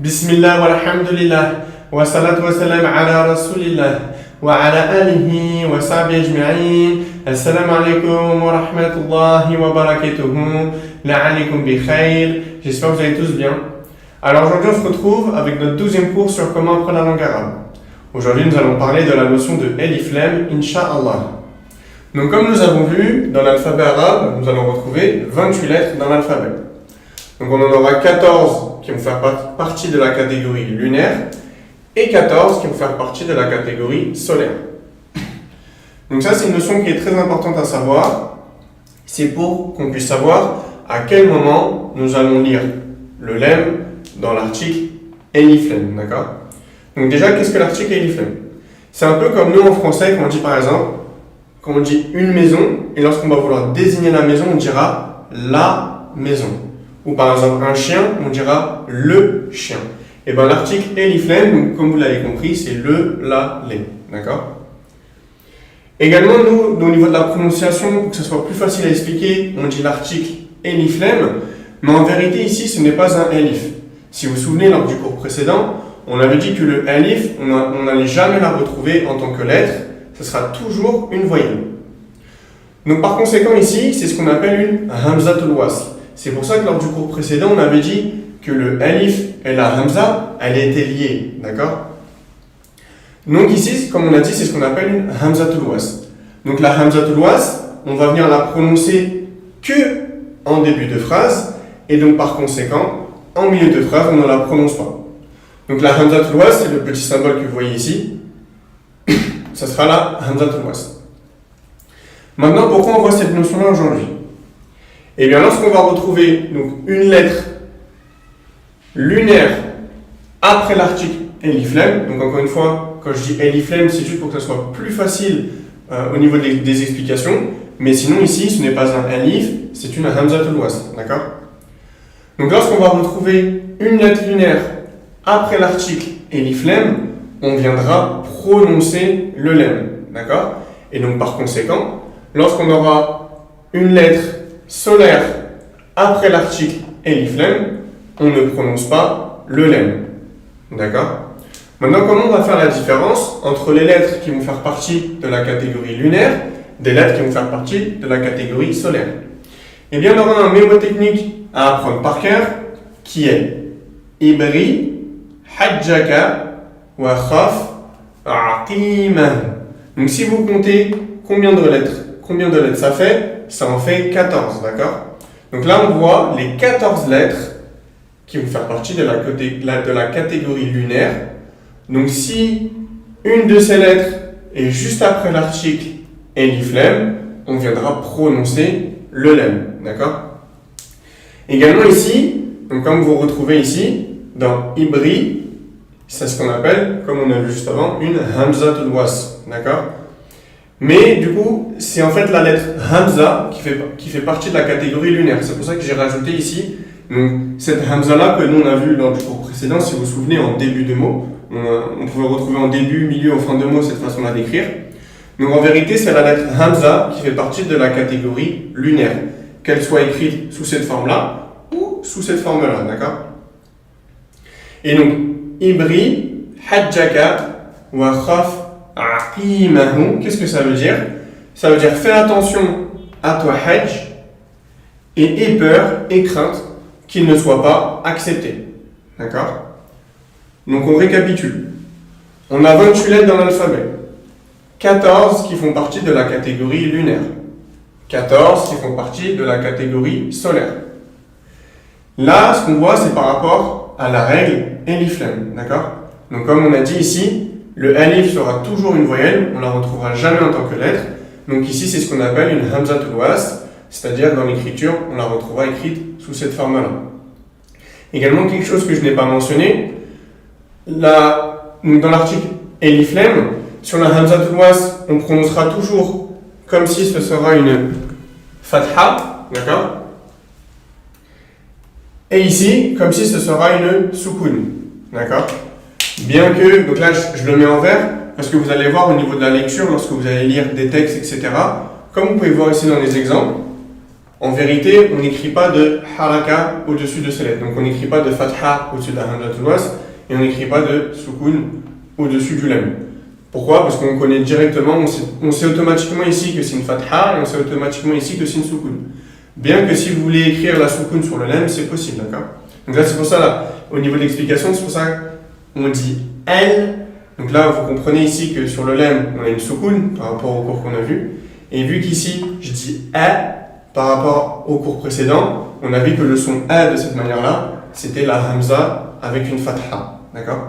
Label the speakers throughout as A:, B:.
A: Bismillah walhamdulillah wa salatu wa salam ala rasulillah wa ala alihi wa sahbihi ajma'in. Assalamu alaikum wa rahmatullahi wa barakatuhu. La'alikum bi khair. J'espère que vous allez tous bien. Alors aujourd'hui on se retrouve avec notre 12e cours sur comment apprendre la langue arabe. Aujourd'hui nous allons parler de la notion de elif lam, Inch'Allah. Donc comme nous avons vu, dans l'alphabet arabe, nous allons retrouver 28 lettres dans l'alphabet. Donc on en aura 14 qui vont faire partie de la catégorie lunaire et 14 qui vont faire partie de la catégorie solaire. Donc ça c'est une notion qui est très importante à savoir. C'est pour qu'on puisse savoir à quel moment nous allons lire le lem dans l'article elif lam, d'accord? Donc déjà, qu'est-ce que l'article elif lam? C'est un peu comme nous en français quand on dit par exemple, quand on dit une maison, et lorsqu'on va vouloir désigner la maison, on dira la maison. Ou par exemple un chien, on dira le chien. Et bien l'article elif lam, comme vous l'avez compris, c'est le, la, les. D'accord? Également, nous, au niveau de la prononciation, pour que ce soit plus facile à expliquer, on dit l'article elif lam, mais en vérité ici, ce n'est pas un elif. Si vous vous souvenez, lors du cours précédent, on avait dit que le elif, on n'allait jamais la retrouver en tant que lettre, ce sera toujours une voyelle. Donc par conséquent ici, c'est ce qu'on appelle une hamzatul wasl. C'est pour ça que lors du cours précédent, on avait dit que le alif et la hamza, elle était liée, d'accord? Donc ici, comme on a dit, c'est ce qu'on appelle une hamzatul wasl. Donc la hamzatul wasl, on va venir la prononcer que en début de phrase, et donc par conséquent, en milieu de phrase, on ne la prononce pas. Donc la hamzatul wasl, c'est le petit symbole que vous voyez ici, ça sera la hamzatul wasl. Maintenant, pourquoi on voit cette notion-là aujourd'hui? Eh bien, lorsqu'on va retrouver donc, une lettre lunaire après l'article elif lam, donc encore une fois, quand je dis elif lam, c'est juste pour que ça soit plus facile au niveau des explications, mais sinon ici, ce n'est pas un alif, c'est une hamzatul wasl, d'accord? Donc lorsqu'on va retrouver une lettre lunaire après l'article elif lam, on viendra prononcer le lam, d'accord? Et donc par conséquent, lorsqu'on aura une lettre solaire après l'article elif lam, on ne prononce pas le lam, d'accord? Maintenant, comment on va faire la différence entre les lettres qui vont faire partie de la catégorie lunaire des lettres qui vont faire partie de la catégorie solaire? Eh bien, on aura un mémotechnique à apprendre par cœur qui est ibri, hajjaka, wa khaf, aqimah. Donc, si vous comptez combien de lettres ça fait, ça en fait 14, d'accord? Donc là, on voit les 14 lettres qui vont faire partie de la catégorie lunaire. Donc, si une de ces lettres est juste après l'article elif lam, on viendra prononcer le lam, d'accord? Également ici, donc comme vous retrouvez ici, dans ibri, c'est ce qu'on appelle, comme on a vu juste avant, une hamzatul wasl, d'accord? Mais du coup, c'est en fait la lettre hamza qui fait partie de la catégorie lunaire. C'est pour ça que j'ai rajouté ici donc, cette hamza-là que nous on a vu dans le cours précédent, si vous vous souvenez, en début de mot. On pouvait retrouver en début, milieu ou fin de mot cette façon-là d'écrire. Donc en vérité, c'est la lettre hamza qui fait partie de la catégorie lunaire. Qu'elle soit écrite sous cette forme-là ou sous cette forme-là, d'accord? Et donc, ibri, hajjaka, wa khaf, aqimahu, qu'est-ce que ça veut dire? Ça veut dire fais attention à toi hajj et aie peur et crainte qu'il ne soit pas accepté. D'accord? Donc on récapitule. On a 28 lettres dans l'alphabet. 14 qui font partie de la catégorie lunaire. 14 qui font partie de la catégorie solaire. Là, ce qu'on voit, c'est par rapport à la règle elif lam. D'accord? Donc comme on a dit ici, le alif sera toujours une voyelle, on ne la retrouvera jamais en tant que lettre. Donc ici, c'est ce qu'on appelle une hamzatul wasl, c'est-à-dire dans l'écriture, on la retrouvera écrite sous cette forme-là. Également, quelque chose que je n'ai pas mentionné, dans l'article elif lam, sur la hamzatul wasl, on prononcera toujours comme si ce sera une fatha, d'accord? Et ici, comme si ce sera une soukoun, d'accord? Bien que, donc là je le mets en vert, parce que vous allez voir au niveau de la lecture, lorsque vous allez lire des textes, etc., comme vous pouvez voir ici dans les exemples, En vérité, on n'écrit pas de haraka au-dessus de ces lettres. Donc on n'écrit pas de fatha au-dessus de la hamzatul wasl et on n'écrit pas de sukun au-dessus du lam. Pourquoi? Parce qu'on connaît directement, on sait automatiquement ici que c'est une fatha et on sait automatiquement ici que c'est une sukun. Bien que si vous voulez écrire la sukun sur le lam, c'est possible, d'accord? Donc là, c'est pour ça, là, au niveau de l'explication, c'est pour ça qu'on dit elle. Donc là, vous comprenez ici que sur le lam, on a une sukun par rapport au cours qu'on a vu. Et vu qu'ici, je dis a par rapport au cours précédent, on a vu que le son a de cette manière-là, c'était la hamza avec une fatha, d'accord?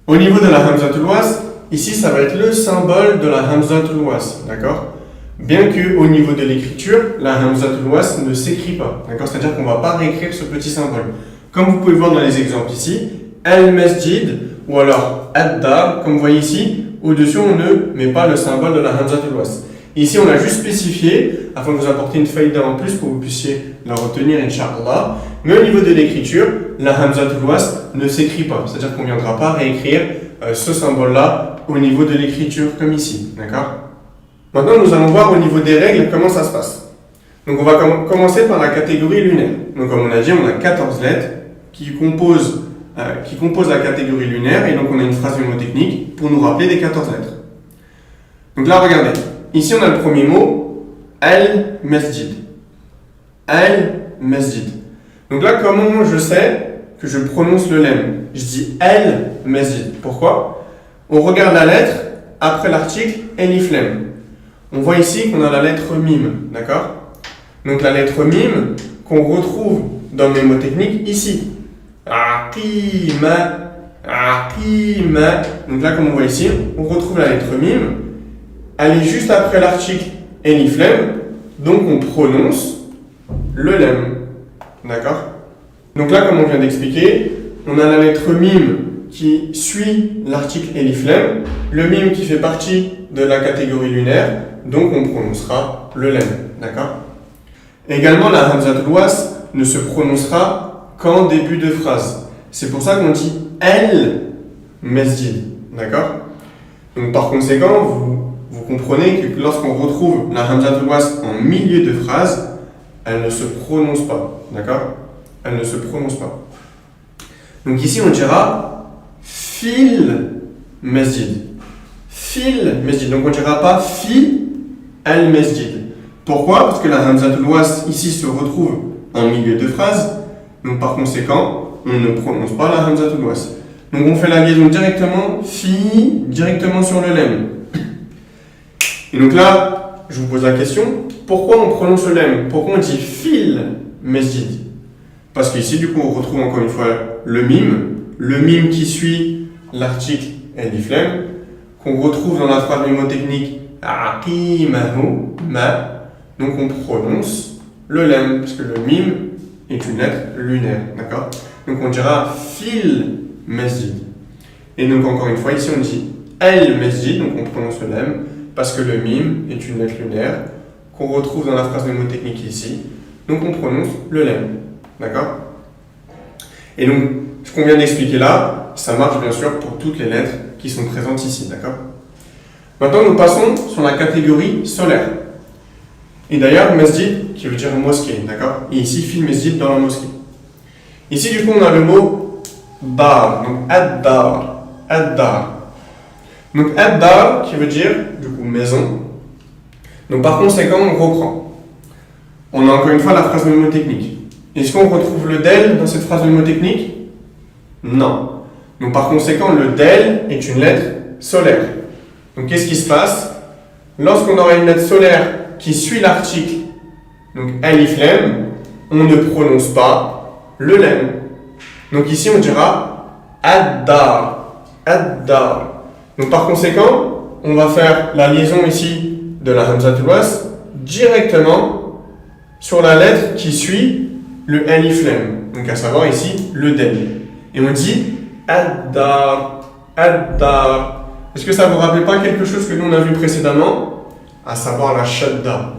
A: Au niveau de la hamzatul wasl, ici, ça va être le symbole de la hamzatul wasl, d'accord? Bien qu'au niveau de l'écriture, la hamzatul wasl ne s'écrit pas, d'accord? C'est-à-dire qu'on ne va pas réécrire ce petit symbole. Comme vous pouvez voir dans les exemples ici, al-masjid ou alors ad-dar, comme vous voyez ici, au-dessus, on ne met pas le symbole de la hamzatul wasl. Ici, on a juste spécifié, afin de vous apporter une faïda en plus pour que vous puissiez la retenir, Inch'Allah. Mais au niveau de l'écriture, la hamzatul wasl ne s'écrit pas. C'est-à-dire qu'on ne viendra pas réécrire ce symbole-là au niveau de l'écriture, comme ici. D'accord? Maintenant, nous allons voir au niveau des règles comment ça se passe. Donc, on va commencer par la catégorie lunaire. Donc, comme on a dit, on a 14 lettres qui composent la catégorie lunaire. Et donc, on a une phrase mnémotechnique pour nous rappeler les 14 lettres. Donc là, regardez. Ici, on a le premier mot, al-masjid. Al-masjid. Donc là, comment je sais que je prononce le lemme? Je dis al-masjid. Pourquoi? On regarde la lettre après l'article elif lem. On voit ici qu'on a la lettre mime, d'accord? Donc la lettre mime qu'on retrouve dans le mnémotechnique ici. Aqima, aqima. Donc là, comme on voit ici, on retrouve la lettre mime. Elle est juste après l'article elif lem, donc on prononce le lem. D'accord? Donc là, comme on vient d'expliquer, on a la lettre mime qui suit l'article elif lem, le mime qui fait partie de la catégorie lunaire, donc on prononcera le lem. D'accord? Également, la hamzatul wasl ne se prononcera qu'en début de phrase. C'est pour ça qu'on dit el masjid. D'accord? Donc par conséquent, vous comprenez que lorsqu'on retrouve la hamzatul wasl en milieu de phrase, elle ne se prononce pas. D'accord? Elle ne se prononce pas. Donc ici, on dira fil masjid. Fil masjid. Donc on ne dira pas fi al masjid. Pourquoi? Parce que la hamzatul wasl ici se retrouve en milieu de phrase. Donc par conséquent, on ne prononce pas la hamzatul wasl. Donc on fait la liaison directement, fi, directement sur le lem. Et donc là, je vous pose la question, pourquoi on prononce le lem? Pourquoi on dit fil masjid? Parce qu'ici, du coup, on retrouve encore une fois le mime qui suit l'article elif lem, qu'on retrouve dans la phrase mnémotechnique aqimahu ma. Donc on prononce le lem, parce que le mime est une lettre lunaire, d'accord? Donc on dira fil masjid. Et donc encore une fois, ici on dit el masjid, donc on prononce le lem, parce que le mime est une lettre lunaire qu'on retrouve dans la phrase mnémotechnique ici. Donc on prononce le lem. D'accord? Et donc, ce qu'on vient d'expliquer là, ça marche bien sûr pour toutes les lettres qui sont présentes ici. D'accord? Maintenant, nous passons sur la catégorie solaire. Et d'ailleurs, masjid qui veut dire mosquée. D'accord? Et ici, fil masjid dans la mosquée. Ici, du coup, on a le mot dar. Donc, ad-dar. Ad-dar. Donc, ad-dar qui veut dire, du coup, maison. Donc, par conséquent, on reprend. On a encore une fois la phrase mnémotechnique. Est-ce qu'on retrouve le del dans cette phrase mnémotechnique? Non. Donc, par conséquent, le del est une lettre solaire. Donc, qu'est-ce qui se passe? Lorsqu'on aura une lettre solaire qui suit l'article, donc alif lem, on ne prononce pas le lem. Donc, ici, on dira ad-dar. Ad-dar. Donc par conséquent, on va faire la liaison ici de la hamzatul wasl directement sur la lettre qui suit le alif lem, donc à savoir ici le del. Et on dit ad-dar, ad-dar. Est-ce que ça vous rappelle pas quelque chose que nous on a vu précédemment? À savoir la shadda.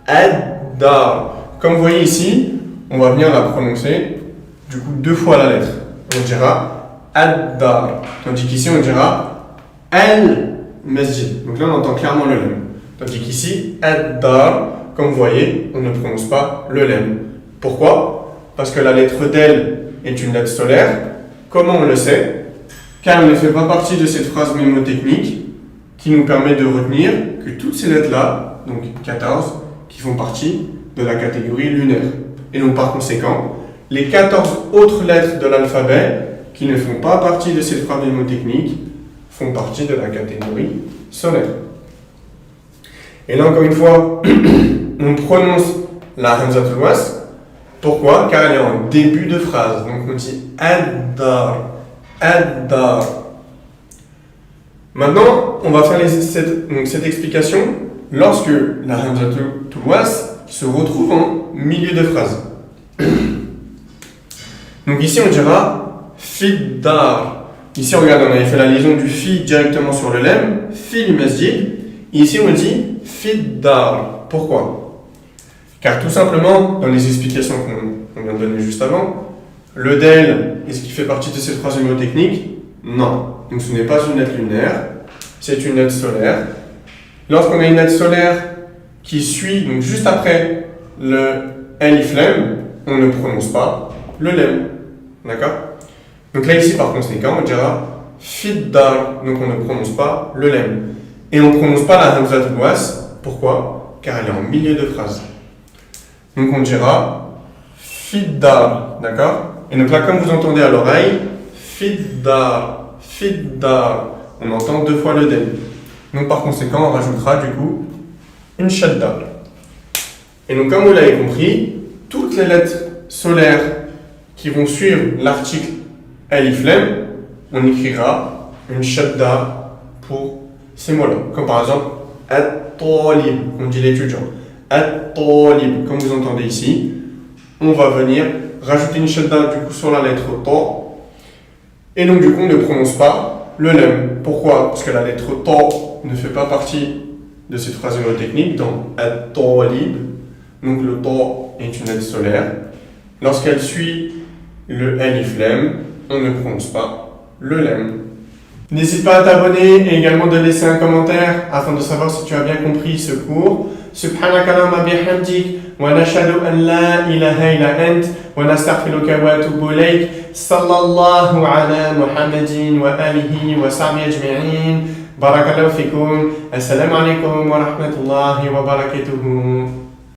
A: Ad-dar. Comme vous voyez ici, on va venir la prononcer du coup 2 fois la lettre. On dira ad-dar. Tandis qu'ici on dira al-masjid. Donc là, on entend clairement le lem. Tandis qu'ici, ad-dar, comme vous voyez, on ne prononce pas le lem. Pourquoi? Parce que la lettre del est une lettre solaire. Comment on le sait? Car elle ne fait pas partie de cette phrase mémotechnique qui nous permet de retenir que toutes ces lettres-là, donc 14, qui font partie de la catégorie lunaire. Et donc par conséquent, les 14 autres lettres de l'alphabet qui ne font pas partie de cette phrase mémotechnique font partie de la catégorie solaire. Et là encore une fois, on prononce la hamzatul wasl. Pourquoi? Car elle est en début de phrase. Donc on dit ad-dar, ad-dar. Maintenant, on va faire cette explication lorsque la hamzatul wasl se retrouve en milieu de phrase. Donc ici on dira fid-dar. Ici regarde, on avait fait la liaison du fi directement sur le lem, fil masjid. Ici on dit fid-dar. Pourquoi? Car tout simplement, dans les explications qu'on vient de donner juste avant, le del, est-ce qu'il fait partie de cette phrase mémotechnique? Non. Donc ce n'est pas une lettre lunaire, c'est une lettre solaire. Lorsqu'on a une lettre solaire qui suit, donc juste après le alif lem, on ne prononce pas le lem. D'accord? Donc là ici par conséquent, on dira fid-dar, donc on ne prononce pas le lem. Et on ne prononce pas la hamzatul wasl. Pourquoi? Car elle est en milieu de phrase. Donc on dira fid-dar, d'accord? Et donc là, comme vous entendez à l'oreille, fid-dar, fid-dar, on entend deux fois le del. Donc par conséquent, on rajoutera du coup une shadda. Et donc comme vous l'avez compris, toutes les lettres solaires qui vont suivre l'article alif lam, on écrira une shadda pour ces mots-là. Comme par exemple at-talib, on dit l'étudiant. At-talib, comme vous entendez ici, on va venir rajouter une shadda du coup sur la lettre ta. Et donc du coup on ne prononce pas le lem. Pourquoi? Parce que la lettre ta ne fait pas partie de cette phrase mémotechnique dans at-talib. Donc le ta est une lettre solaire. Lorsqu'elle suit le alif lam, on ne prononce pas le lem. N'hésite pas à t'abonner et également de laisser un commentaire afin de savoir si tu as bien compris ce cours. Subhanaka Allahumma bihamdik wa nashhadu an la ilaha illa ant wa nastaghfiruka wa atubu ilayk. Sallallahu ala Muhammadin wa alihi wa sahbihi ajma'in. Barakallahu fikum. Assalamu alaikum wa rahmatullahi wa barakatuh.